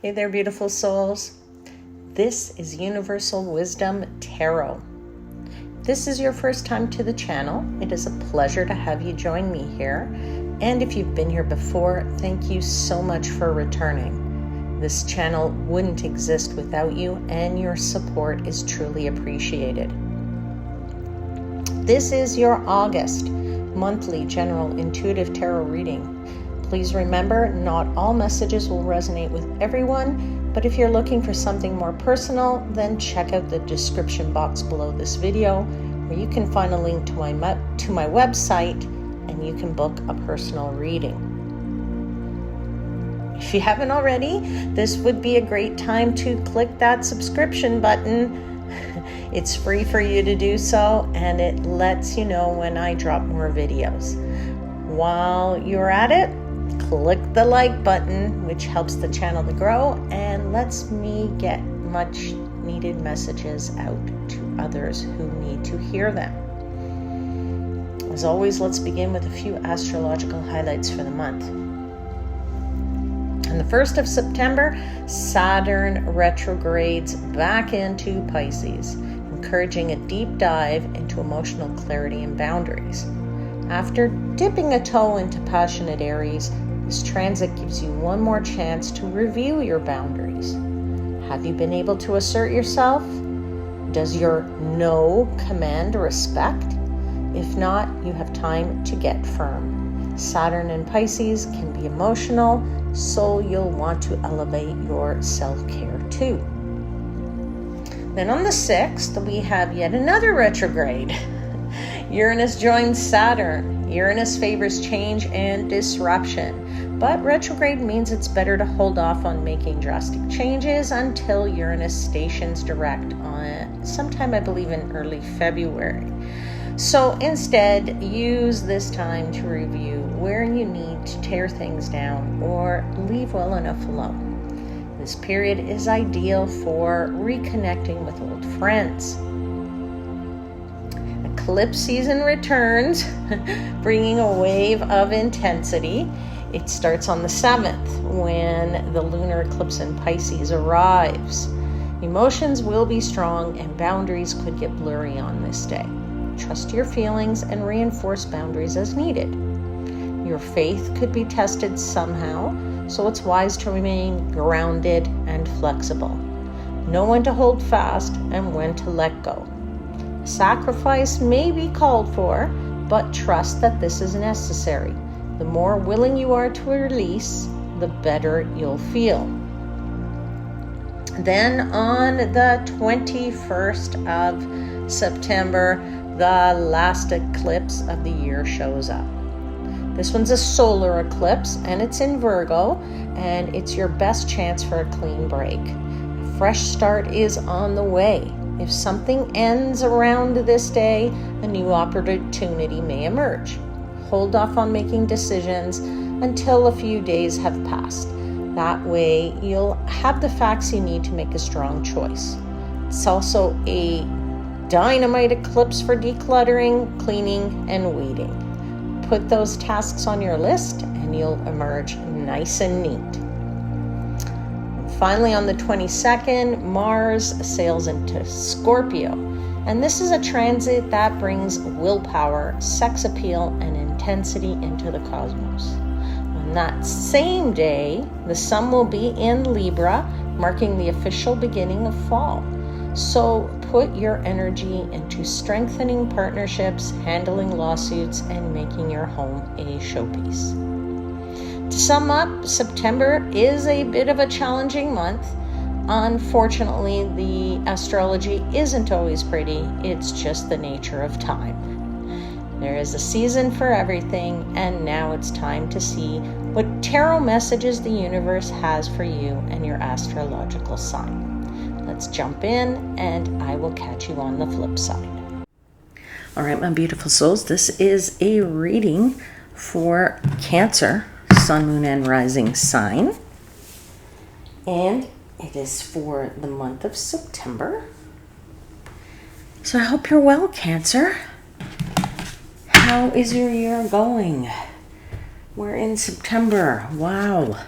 Hey there, beautiful souls. This is Universal Wisdom Tarot. If this is your first time to the channel, it is a pleasure to have you join me here. And if you've been here before, thank you so much for returning. This channel wouldn't exist without you, and your support is truly appreciated. This is your August monthly general intuitive tarot reading. Please remember, not all messages will resonate with everyone, but if you're looking for something more personal, then check out the description box below this video, where you can find a link to my website, and you can book a personal reading. If you haven't already, this would be a great time to click that subscription button. It's free for you to do so, and it lets you know when I drop more videos. While you're at it, click the like button, which helps the channel to grow and lets me get much needed messages out to others who need to hear them. As always, let's begin with a few astrological highlights for the month. On the 1st of September, Saturn retrogrades back into Pisces, encouraging a deep dive into emotional clarity and boundaries. After dipping a toe into passionate Aries, this transit gives you one more chance to review your boundaries. Have you been able to assert yourself? Does your no command respect? If not, you have time to get firm. Saturn and Pisces can be emotional, so you'll want to elevate your self-care too. Then on the 6th, we have yet another retrograde. Uranus joins Saturn. Uranus favors change and disruption, but retrograde means it's better to hold off on making drastic changes until Uranus stations direct on sometime, I believe, in early February. So instead, use this time to review where you need to tear things down or leave well enough alone. This period is ideal for reconnecting with old friends. Eclipse season returns, bringing a wave of intensity. It starts on the 7th when the lunar eclipse in Pisces arrives. Emotions will be strong and boundaries could get blurry on this day. Trust your feelings and reinforce boundaries as needed. Your faith could be tested somehow, so it's wise to remain grounded and flexible. Know when to hold fast and when to let go. Sacrifice may be called for, but trust that this is necessary. The more willing you are to release, the better you'll feel. Then on the 21st of September, the last eclipse of the year shows up. This one's a solar eclipse, and it's in Virgo, and it's your best chance for a clean break. A fresh start is on the way. If something ends around this day, a new opportunity may emerge. Hold off on making decisions until a few days have passed. That way, you'll have the facts you need to make a strong choice. It's also a dynamite eclipse for decluttering, cleaning, and weeding. Put those tasks on your list and you'll emerge nice and neat. Finally, on the 22nd, Mars sails into Scorpio, and this is a transit that brings willpower, sex appeal, and intensity into the cosmos. On that same day, the sun will be in Libra, marking the official beginning of fall. So put your energy into strengthening partnerships, handling lawsuits, and making your home a showpiece. To sum up, September is a bit of a challenging month. Unfortunately, the astrology isn't always pretty. It's just the nature of time. There is a season for everything, and now it's time to see what tarot messages the universe has for you and your astrological sign. Let's jump in, and I will catch you on the flip side. All right, my beautiful souls, this is a reading for Cancer, Sun, Moon, and Rising sign. And it is for the month of September. So I hope you're well, Cancer. How is your year going? We're in September. Wow.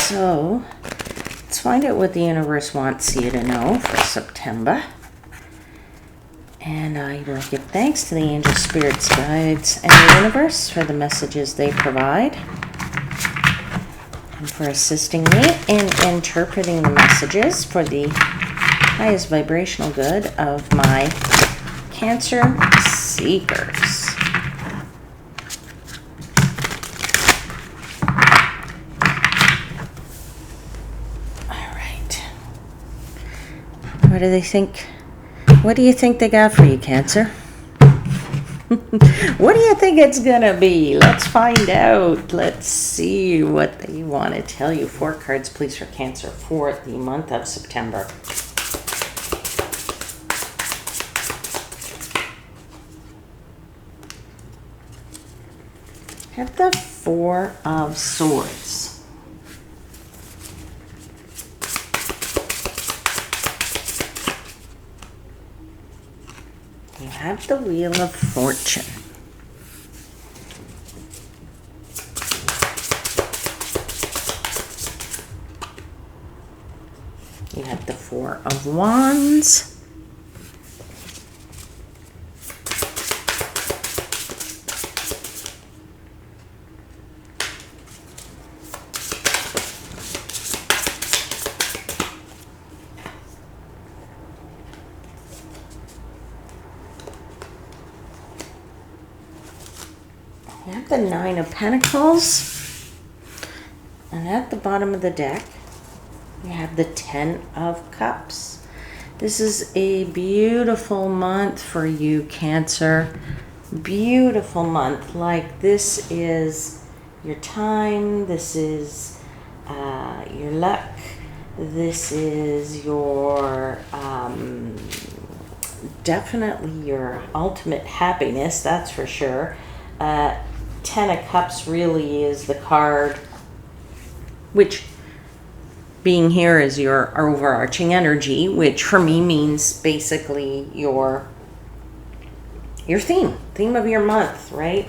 So let's find out what the universe wants you to know for September. And I will give thanks to the angels, spirits, guides, and the universe for the messages they provide, and for assisting me in interpreting the messages for the highest vibrational good of my Cancer seekers. All right. What do they think? What do you think they got for you, Cancer? What do you think it's gonna be? Let's find out. Let's see what they want to tell you. 4 cards, please, for Cancer for the month of September. Have the 4 of Swords. You have the Wheel of Fortune. You have the 4 of Wands. You have the 9 of Pentacles, and at the bottom of the deck, you have the 10 of Cups. This is a beautiful month for you, Cancer. Beautiful month. Like, this is your time. This is your luck. This is your definitely your ultimate happiness. That's for sure. 10 of Cups really is the card, which being here is your overarching energy, which for me means basically your theme of your month, right?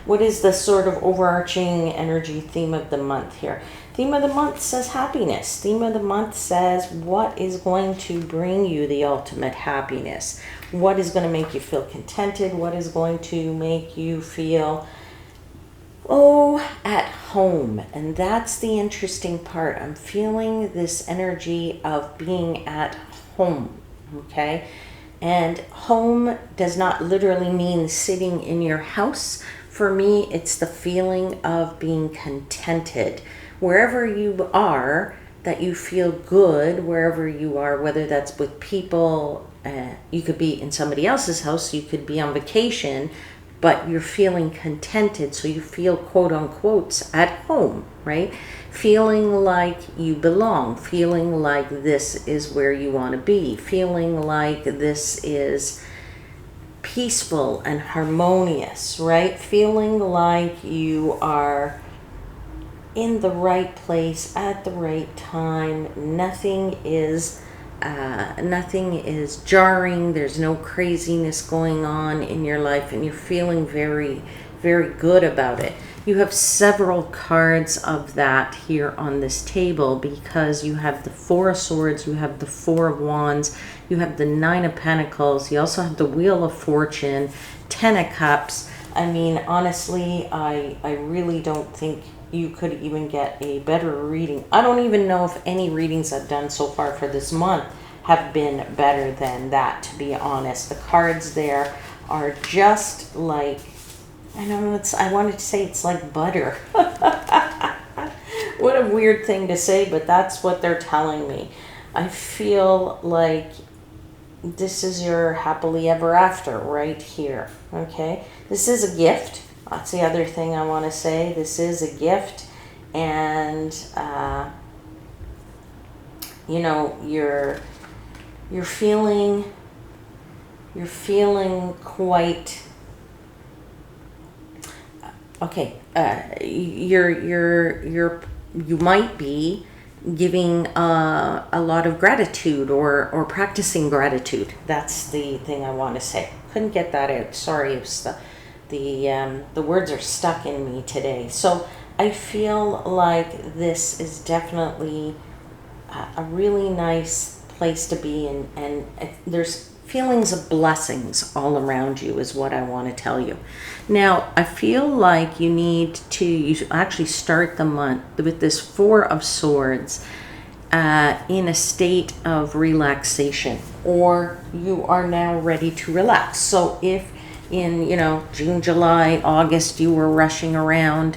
What is the sort of overarching energy theme of the month here? Theme of the month says happiness. Theme of the month says what is going to bring you the ultimate happiness. What is going to make you feel contented? What is going to make you feel at home? And that's the interesting part. I'm feeling this energy of being at home, okay? And home does not literally mean sitting in your house. For me, it's the feeling of being contented. Wherever you are, that you feel good, wherever you are, whether that's with people, you could be in somebody else's house, you could be on vacation, but you're feeling contented, so you feel quote unquote at home, right? Feeling like you belong, feeling like this is where you want to be, feeling like this is peaceful and harmonious, right? Feeling like you are in the right place at the right time. Nothing is jarring. There's no craziness going on in your life, and you're feeling very, very good about it. You have several cards of that here on this table, because you have the 4 of Swords, you have the 4 of Wands, you have the 9 of Pentacles, you also have the Wheel of Fortune, 10 of Cups. I mean, honestly, I really don't think you could even get a better reading. I don't even know if any readings I've done so far for this month have been better than that, to be honest. The cards there are just like, I wanted to say it's like butter. What a weird thing to say, but that's what they're telling me. I feel like this is your happily ever after right here, okay? This is a gift. That's the other thing I want to say. This is a gift, and you're feeling quite okay. You might be giving a lot of gratitude or practicing gratitude. That's the thing I want to say. Couldn't get that out. Sorry, it's the words are stuck in me today. So I feel like this is definitely a really nice place to be, and there's feelings of blessings all around you is what I want to tell you. Now, I feel like you actually start the month with this Four of Swords in a state of relaxation, or you are now ready to relax. So if in June, July, August you were rushing around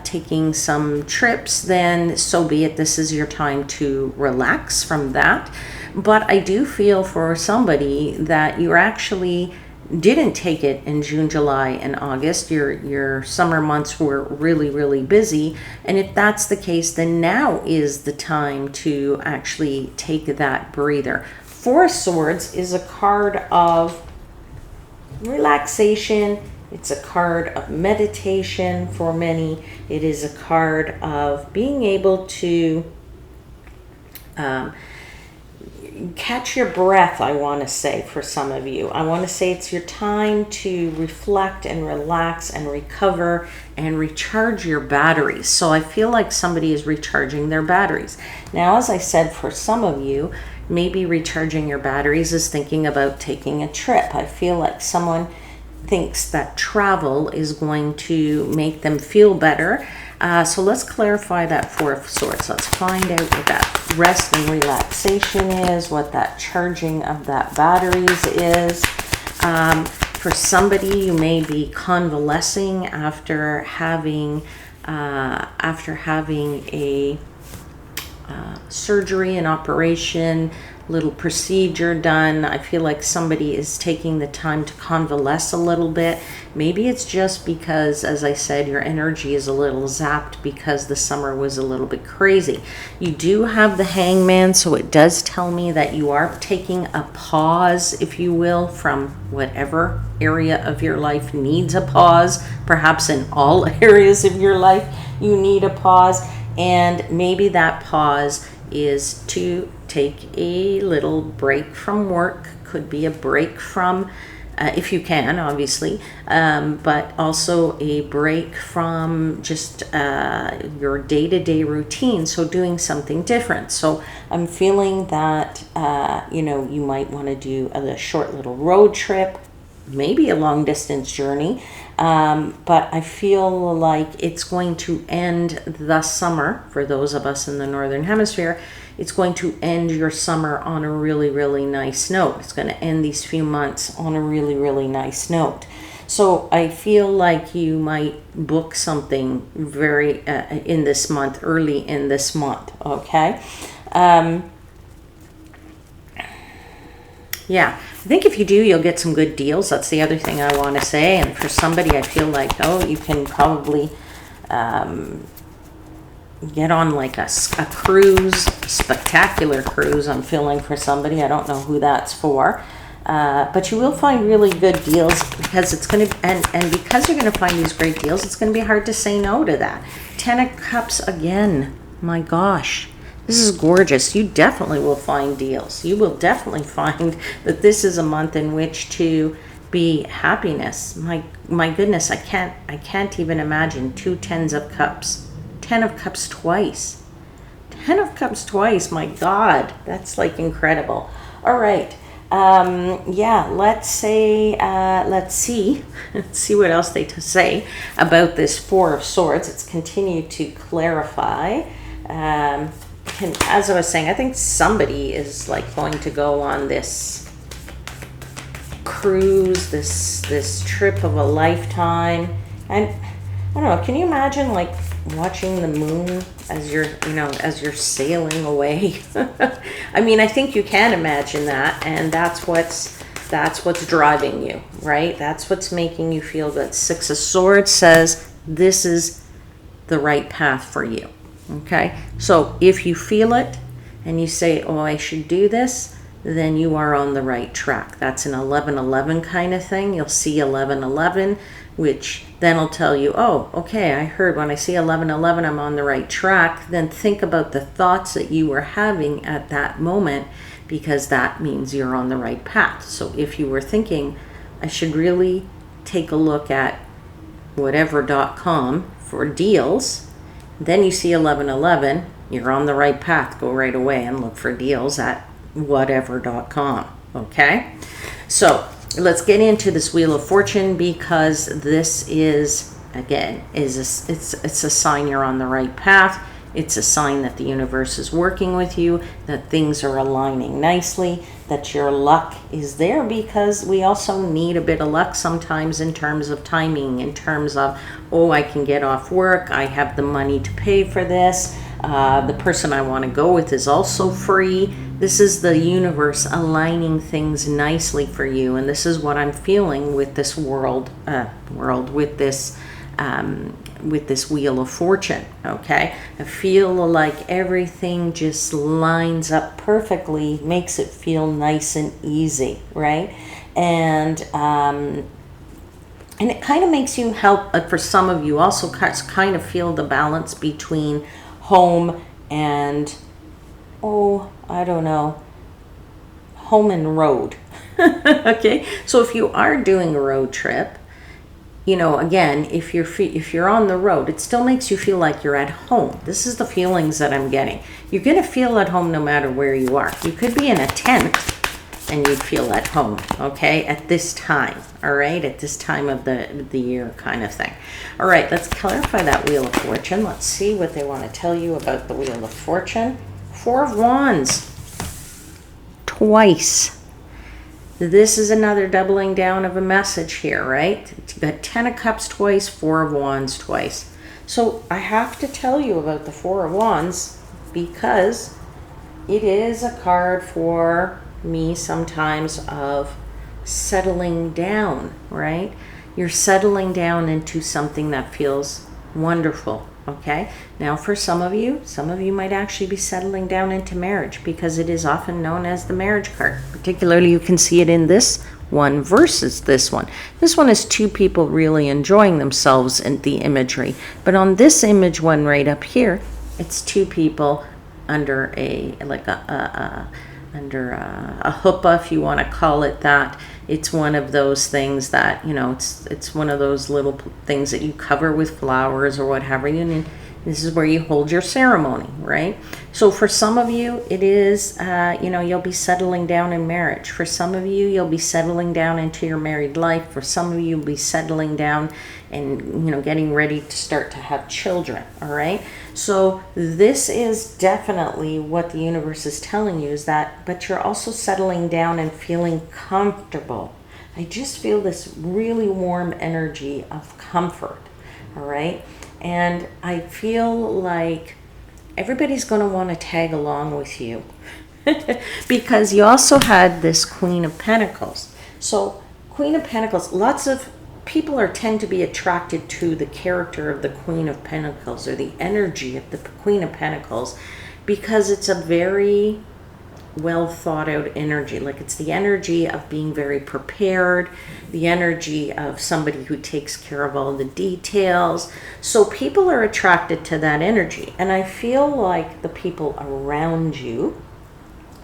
taking some trips, then so be it. This is your time to relax from that. But I do feel for somebody that you actually didn't take it in June, July, and August. Your summer months were really, really busy. And if that's the case, then now is the time to actually take that breather. Four of Swords is a card of relaxation. It's a card of meditation for many. It is a card of being able to catch your breath, I want to say, for some of you. I want to say it's your time to reflect and relax and recover and recharge your batteries. So I feel like somebody is recharging their batteries. Now, as I said, for some of you, maybe recharging your batteries is thinking about taking a trip. I feel like someone thinks that travel is going to make them feel better. So let's clarify that Four of Swords. Let's find out what that rest and relaxation is, what that charging of that batteries is. For somebody, you may be convalescing after having a surgery, an operation, little procedure done. I feel like somebody is taking the time to convalesce a little bit. Maybe it's just because, as I said, your energy is a little zapped because the summer was a little bit crazy. You do have the Hangman, so it does tell me that you are taking a pause, if you will, from whatever area of your life needs a pause. Perhaps in all areas of your life you need a pause, and maybe that pause is to take a little break from work. Could be a break from, if you can, obviously, but also a break from just your day-to-day routine. So doing something different. So I'm feeling that, you might want to do a short little road trip, maybe a long distance journey. But I feel like it's going to end the summer for those of us in the Northern Hemisphere. It's going to end your summer on a really, really nice note. It's going to end these few months on a really, really nice note. So I feel like you might book something very in this month, early in this month. Okay. Yeah, I think if you do, you'll get some good deals. That's the other thing I want to say. And for somebody, I feel like, you can probably get on like a cruise, spectacular cruise. I'm feeling for somebody. I don't know who that's for. But you will find really good deals because it's going to, and because you're going to find these great deals, it's going to be hard to say no to that. 10 of Cups again. My gosh. This is gorgeous. You definitely will find deals. You will definitely find that this is a month in which to be happiness. My goodness, I can't even imagine 2 tens of cups. 10 of Cups twice. 10 of Cups twice. My God, that's like incredible. All right. Let's see what else they say about this Four of Swords. It's continued to clarify. As I was saying, I think somebody is like going to go on this cruise, this trip of a lifetime. And I don't know, can you imagine like watching the moon as you're sailing away? I mean, I think you can imagine that, and that's what's driving you, right? That's what's making you feel good. 6 of Swords says this is the right path for you. Okay, so if you feel it and you say, I should do this, then you are on the right track. That's an 11-11 kind of thing. You'll see 11-11, which then will tell you, okay, I heard when I see 11-11, I'm on the right track. Then think about the thoughts that you were having at that moment, because that means you're on the right path. So if you were thinking, I should really take a look at whatever.com for deals. Then you see 1111, you're on the right path. Go right away and look for deals at whatever.com. Okay, so let's get into this Wheel of Fortune, because this is, again, it's a sign you're on the right path. It's a sign that the universe is working with you, that things are aligning nicely, that your luck is there, because we also need a bit of luck sometimes in terms of timing, in terms of, oh, I can get off work, I have the money to pay for this, the person I want to go with is also free. This is the universe aligning things nicely for you, and this is what I'm feeling with this with this Wheel of Fortune. Okay, I feel like everything just lines up perfectly, makes it feel nice and easy, right? And it kind of makes you help, for some of you also kind of feel the balance between home and, oh, I don't know, home and road. Okay, so if you are doing a road trip, you know, again, if you're on the road, it still makes you feel like you're at home. This is the feelings that I'm getting. You're going to feel at home no matter where you are. You could be in a tent and you'd feel at home, okay, at this time, all right, at this time of the year kind of thing. All right, let's clarify that Wheel of Fortune. Let's see what they want to tell you about the Wheel of Fortune. 4 of Wands, twice. This is another doubling down of a message here, right? You've got 10 of Cups twice, 4 of Wands twice. So I have to tell you about the 4 of Wands, because it is a card for me sometimes of settling down, right? You're settling down into something that feels wonderful. Okay, now for some of you might actually be settling down into marriage, because it is often known as the marriage card. Particularly, you can see it in this one versus this one. This one is 2 people really enjoying themselves in the imagery, but on this image one right up here, it's 2 people under a huppah, if you want to call it that. It's one of those things that, you know, it's one of those little things that you cover with flowers or what have you, and this is where you hold your ceremony, right? So for some of you, it is, you know, you'll be settling down in marriage. For some of you, you'll be settling down into your married life. For some of you, you'll be settling down and, you know, getting ready to start to have children, all right? So this is definitely what the universe is telling you, is that, but you're also settling down and feeling comfortable. I just feel this really warm energy of comfort, all right? And I feel like everybody's going to want to tag along with you because you also had this Queen of Pentacles. So Queen of Pentacles, lots of people tend to be attracted to the character of the Queen of Pentacles, or the energy of the Queen of Pentacles, because it's a very well thought out energy. Like, it's the energy of being very prepared, the energy of somebody who takes care of all the details. So people are attracted to that energy, and I feel like the people around you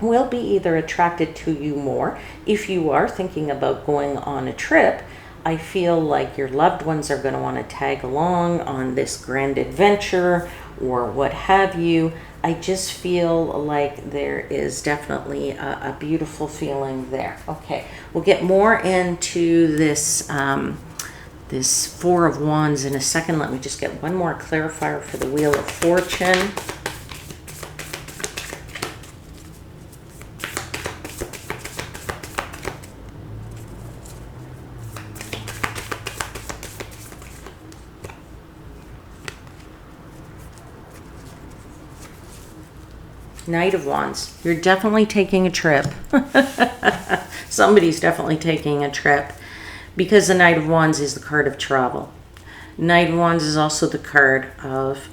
will be either attracted to you more. If you are thinking about going on a trip, I feel like your loved ones are going to want to tag along on this grand adventure or what have you. I just feel like there is definitely a beautiful feeling there. Okay, we'll get more into this this 4 of Wands in a second. Let me just get one more clarifier for the Wheel of Fortune. Knight of Wands. You're definitely taking a trip. Somebody's definitely taking a trip, because the Knight of Wands is the card of travel. Knight of Wands is also the card of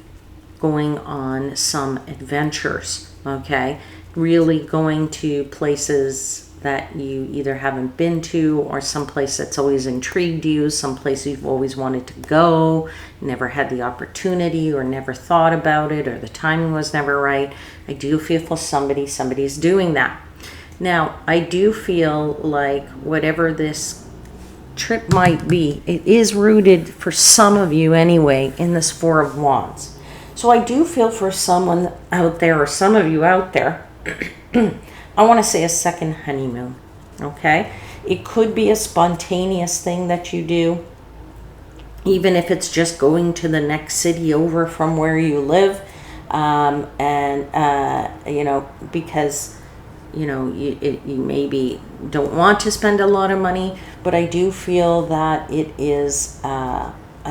going on some adventures, okay? Really going to places that you either haven't been to, or someplace that's always intrigued you, someplace you've always wanted to go, never had the opportunity, or never thought about it, or the timing was never right. I do feel for somebody's doing that. Now, I do feel like whatever this trip might be, it is rooted for some of you anyway in this Four of Wands. So I do feel for someone out there, or some of you out there, I want to say a second honeymoon, okay? It could be a spontaneous thing that you do, even if it's just going to the next city over from where you live, you know, because, you know, you maybe don't want to spend a lot of money, but I do feel that it is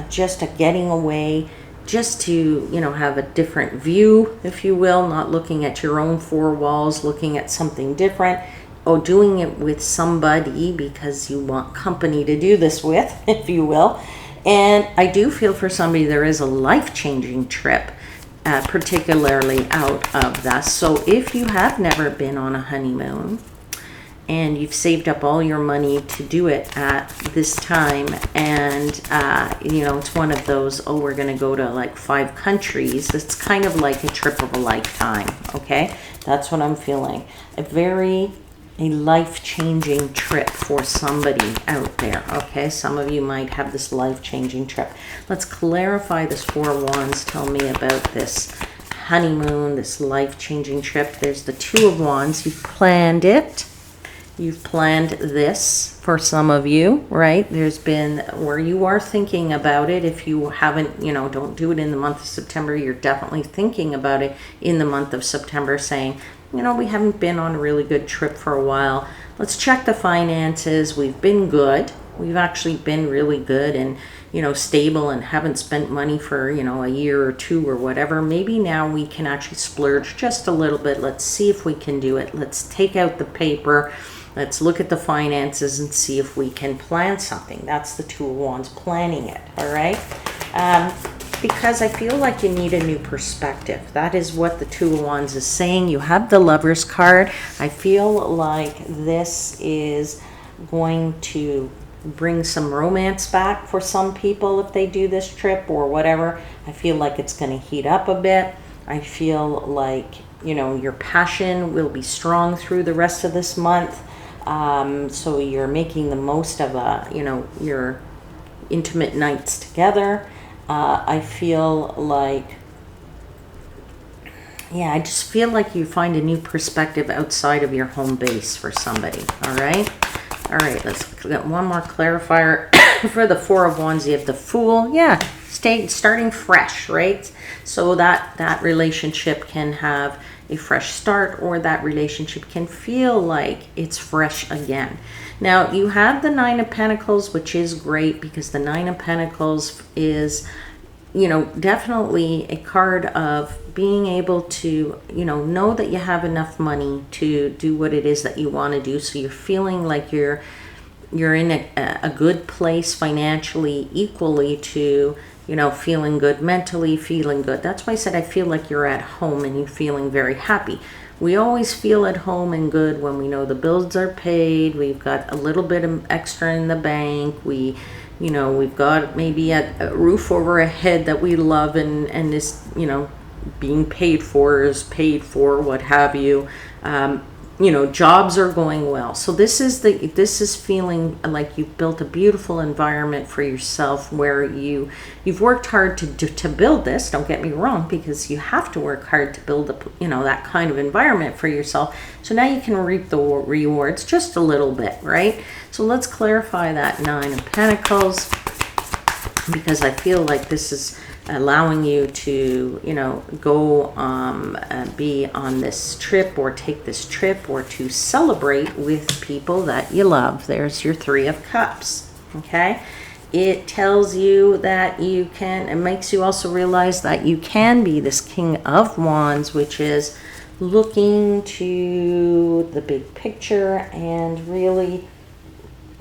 just a getting away, just to, you know, have a different view, if you will, not looking at your own four walls, looking at something different, or doing it with somebody because you want company to do this with, if you will. And I do feel for somebody there is a life-changing trip, particularly out of that. So if you have never been on a honeymoon and you've saved up all your money to do it at this time, and you know, it's one of those, oh, we're going to go to like 5 countries, it's kind of like a trip of a lifetime, okay? That's what I'm feeling. A life-changing trip for somebody out there, okay? Some of you might have this life-changing trip. Let's clarify this Four of Wands. Tell me about this honeymoon, this life-changing trip. There's the Two of Wands. You've planned it. You've planned this for some of you, right? There's been where you are thinking about it. If you haven't, you know, don't do it in the month of September. You're definitely thinking about it in the month of September, saying, you know, we haven't been on a really good trip for a while. Let's check the finances. We've been good. We've actually been really good and, you know, stable, and haven't spent money for, you know, a year or two or whatever. Maybe now we can actually splurge just a little bit. Let's see if we can do it. Let's take out the paper. Let's look at the finances and see if we can plan something. That's the Two of Wands, planning it, all right? Because I feel like you need a new perspective. That is what the Two of Wands is saying. You have the Lover's card. I feel like this is going to bring some romance back for some people if they do this trip or whatever. I feel like it's going to heat up a bit. I feel like, you know, your passion will be strong through the rest of this month. So you're making the most of, you know, your intimate nights together. I feel like, yeah, I just feel like you find a new perspective outside of your home base for somebody. All right. All right. Let's get one more clarifier for the Four of Wands. You have the Fool. Yeah. Starting fresh, right? So that relationship can have a fresh start, or that relationship can feel like it's fresh again. Now, you have the Nine of Pentacles, which is great because the Nine of Pentacles is, you know, definitely a card of being able to, you know that you have enough money to do what it is that you want to do. So you're feeling like you're in a good place financially, equally to, you know, feeling good mentally, feeling good. That's why I said I feel like you're at home and you're feeling very happy. We always feel at home and good when we know the bills are paid, we've got a little bit of extra in the bank, you know, we've got maybe a roof over our head that we love, and this, you know, being paid for is paid for, what have you. You know, jobs are going well. So this is feeling like you've built a beautiful environment for yourself, where you've worked hard to build this. Don't get me wrong, because you have to work hard to build up, you know, that kind of environment for yourself. So now you can reap the rewards just a little bit, right? So let's clarify that Nine of Pentacles, because I feel like this is allowing you to, you know, go be on this trip, or take this trip, or to celebrate with people that you love. There's your Three of Cups, okay? It tells you that you can, it makes you also realize that you can be this King of Wands, which is looking to the big picture and really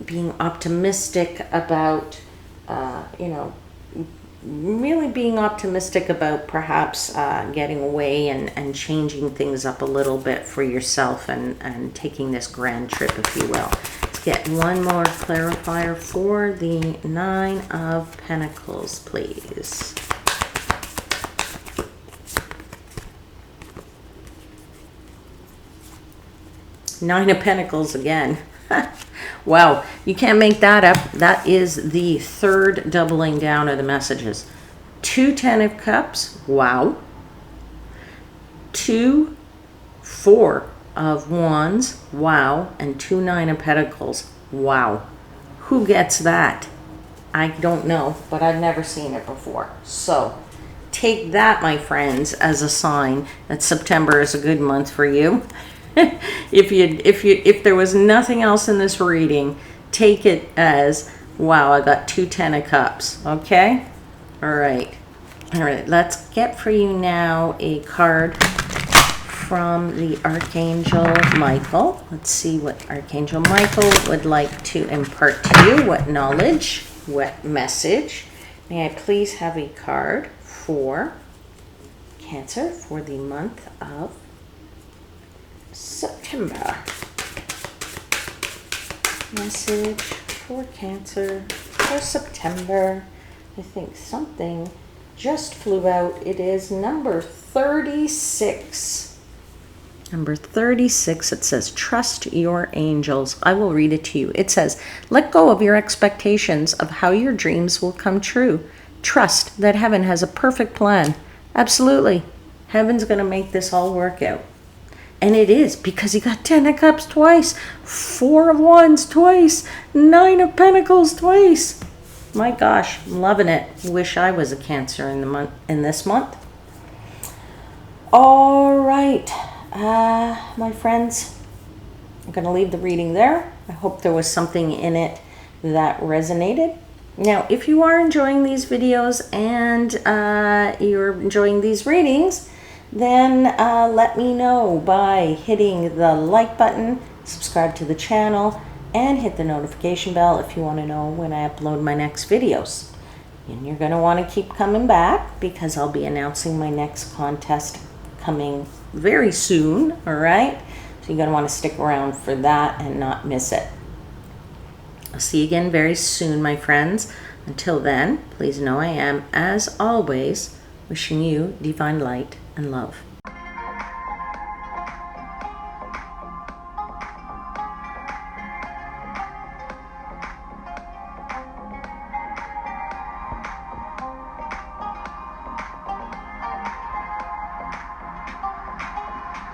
being optimistic about, you know, really being optimistic about perhaps getting away and changing things up a little bit for yourself, and taking this grand trip, if you will. Let's get one more clarifier for the Nine of Pentacles, please. Nine of Pentacles again. Wow, you can't make that up. That is the third doubling down of the messages. 2 Ten of Cups, wow. 2 4 of Wands, wow. And 2 Nine of Pentacles, wow. Who gets that? I don't know, but I've never seen it before. So take that, my friends, as a sign that September is a good month for you. If there was nothing else in this reading, take it as, wow, I got 2 Ten of Cups. Okay? All right. Let's get for you now a card from the Archangel Michael. Let's see what Archangel Michael would like to impart to you. What knowledge, what message. May I please have a card for Cancer for the month of September. Message for Cancer for September. I think something just flew out. It is number 36. Number 36, it says, trust your angels. I will read it to you. It says, let go of your expectations of how your dreams will come true. Trust that heaven has a perfect plan. Absolutely. Heaven's going to make this all work out. And it is, because you got 10 of Cups twice, 4 of Wands twice, 9 of Pentacles twice. My gosh, I'm loving it. Wish I was a Cancer in this month. All right. My friends, I'm going to leave the reading there. I hope there was something in it that resonated. Now, if you are enjoying these videos and you're enjoying these readings, then let me know by hitting the like button, subscribe to the channel, and hit the notification bell if you want to know when I upload my next videos. And you're going to want to keep coming back because I'll be announcing my next contest coming very soon, all right? So you're going to want to stick around for that and not miss it. I'll see you again very soon, my friends. Until then, please know I am, as always, wishing you divine light and love.